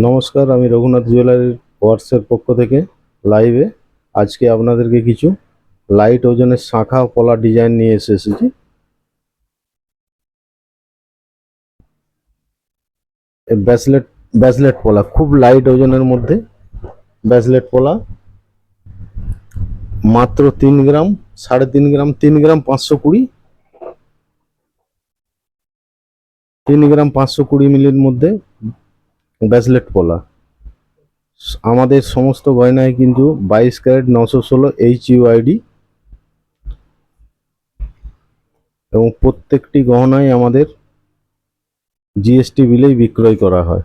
নমস্কার, আমি রঘুনাথ জুয়েলারির ওয়ার্কসের পক্ষ থেকে লাইভে আজকে আপনাদেরকে কিছু লাইট ওজনের শাঁখা পলা ডিজাইন নিয়ে এসেছি। ব্যাসলেট ব্যাসলেট পলা খুব লাইট ওজনের মধ্যে ব্যাসলেট পলা মাত্র 3 গ্রাম, 3.5 গ্রাম, 3 গ্রাম 520, 3 গ্রাম 520 মিলির মধ্যে ব্যাসলেট পলা। আমাদের সমস্ত গয়নায় কিন্তু 22 ক্যারেট 916 HUID এবং প্রত্যেকটি গহনায় আমাদের জিএসটি বিলেই বিক্রয় করা হয়।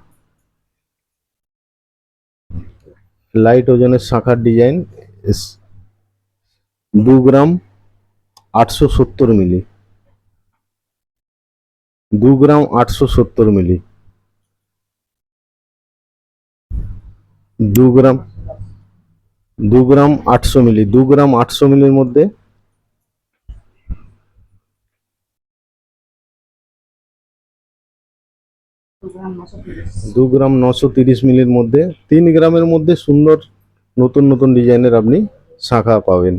লাইট ওজনের শাঁখার ডিজাইন 2 গ্রাম 870 মিলি, 2 গ্রাম 870 মিলি, 2 গ্রাম 2 গ্রাম 800 মিলি, 2 গ্রাম 800 মিলির মধ্যে 2 গ্রাম 930 মিলির মধ্যে 3 গ্রামের মধ্যে সুন্দর নতুন নতুন ডিজাইনের আপনি শাঁখা পাবেন।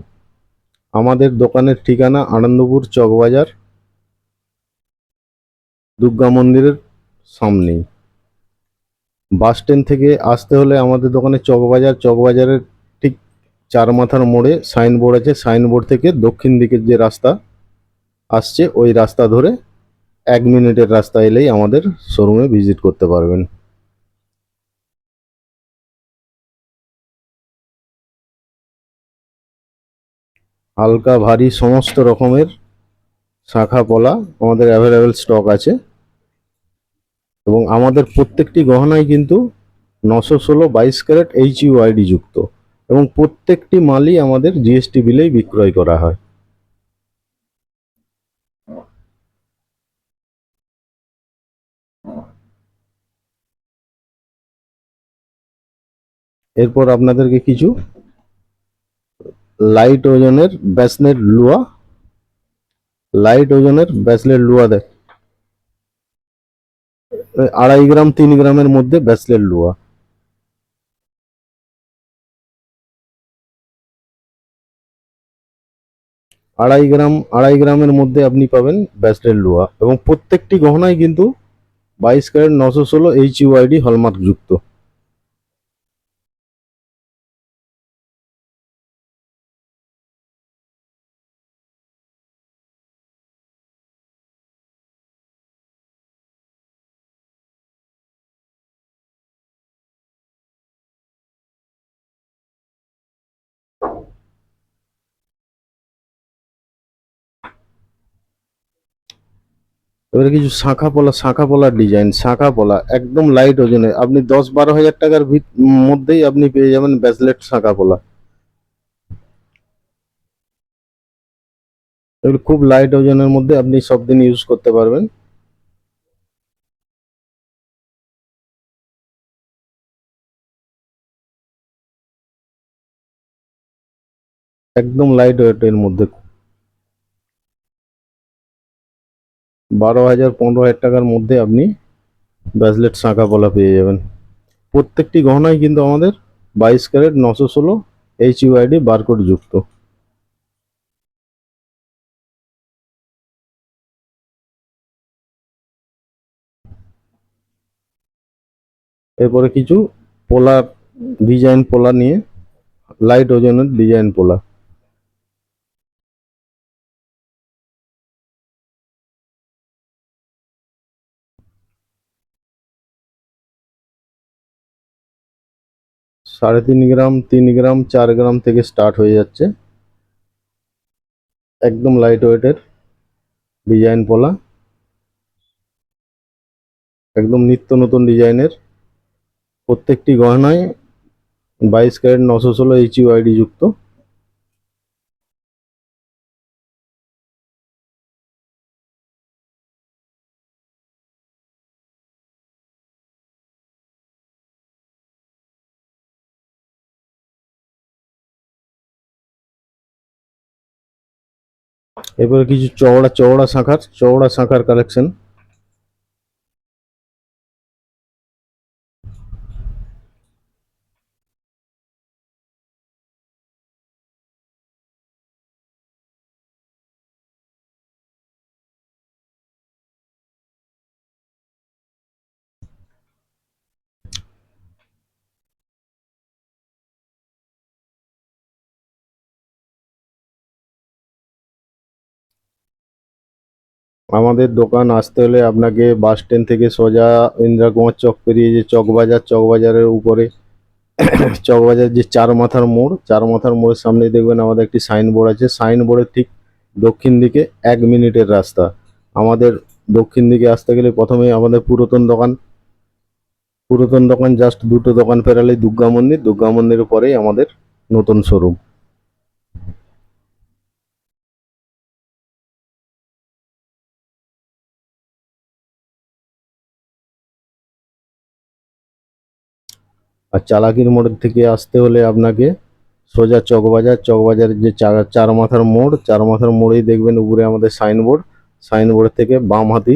আমাদের দোকানের ঠিকানা আনন্দপুর চকবাজার, দুর্গা মন্দিরের সামনেই। বাস স্ট্যান্ড থেকে আসতে হলে আমাদের দোকানে চকবাজারের ঠিক 4 মাথার মোড়ে সাইনবোর্ড আছে। সাইনবোর্ড থেকে দক্ষিণ দিকের যে রাস্তা আসছে ওই রাস্তা ধরে 1 মিনিটের রাস্তা এলেই আমাদের শোরুমে ভিজিট করতে পারবেন। হালকা ভারী সমস্ত রকমের শাঁখা পলা আমাদের অ্যাভেলেবেল স্টক আছে এবং আমাদের প্রত্যেকটি গহনায় কিন্তু 916 22 ক্যারেট HUID যুক্ত এবং প্রত্যেকটি মালই আমাদের জিএসটি বিলেই বিক্রয় করা হয়। এরপর আপনাদেরকে কিছু লাইট ওজনের ব্যাসলেট লুয়া দেয় 2.5 গ্রাম 3 গ্রামের মধ্যে ব্যাসলেট লুয়া, 2.5 গ্রামের মধ্যে আপনি পাবেন ব্যাসলেট লুয়া এবং প্রত্যেকটি গহনায় কিন্তু 22 ক্যারেট 916 HUID হলমার্ক যুক্ত। এবারে কিছু শাঁখা পলার ডিজাইন, শাঁখা পলা একদম লাইট ওজনে আপনি 10-12 হাজার টাকার মধ্যেই আপনি পেয়ে যাবেন ব্যাসলেট শাঁখা পলা। এগুলো খুব লাইট ওজনের মধ্যে আপনি সব দিন ইউজ করতে পারবেন। একদম লাইট ওয়েটের মধ্যে 12,000 15,000 টাকার মধ্যে আপনি ব্যাসলেট শাঁখা পলা পেয়ে যাবেন। প্রত্যেকটি গহনায় কিন্তু আমাদের 22 ক্যারেট 916 HUID বারকোড যুক্ত। এরপরে কিছু পোলার ডিজাইন পোলা নিয়ে লাইট ওজনের ডিজাইন পোলা, সাড়ে 3 গ্রাম 3 গ্রাম 4 গ্রাম থেকে স্টার্ট হয়ে যাচ্ছে। একদম লাইট ওয়েটের ডিজাইন পোলা, একদম নিত্য নতুন ডিজাইনের, প্রত্যেকটি গহনায় 22 ক্যারেট 916 HUID যুক্ত। এরপরে কিছু চওড়া শাঁখার কালেকশন। আমাদের দোকান আসতে হলে আপনাকে বাস স্ট্যান্ড থেকে সোজা ইন্দিরা কুমার চক পেরিয়ে যে চকবাজার, চকবাজারের উপরে চকবাজার যে চার মাথার মোড়, চার মাথার মোড়ের সামনেই দেখবেন আমাদের একটি সাইনবোর্ড আছে। সাইনবোর্ডের ঠিক দক্ষিণ দিকে 1 মিনিটের রাস্তা। আমাদের দক্ষিণ দিকে আসতে গেলে প্রথমেই আমাদের পুরাতন দোকান জাস্ট দুটো দোকান পেরালেই দুর্গা মন্দির, দুর্গা মন্দিরের পরেই আমাদের নতুন শোরুম। আর চালাকির মোড় থেকে আসতে হলে আপনাকে সোজা চকবাজার, চকবাজারের যে চার মাথার মোড়, চার মাথার মোড়েই দেখবেন উপরে আমাদের সাইনবোর্ড। সাইনবোর্ড থেকে বাম হাতি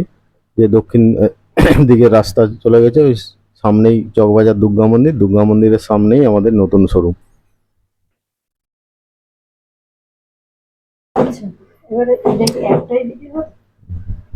যে দক্ষিণ দিকের রাস্তা চলে গেছে, ওই সামনেই চকবাজার দুর্গা মন্দির, দুর্গা মন্দিরের সামনেই আমাদের নতুন শোরুম। আচ্ছা, এবারে এটা কি একটাই দিদি হবে?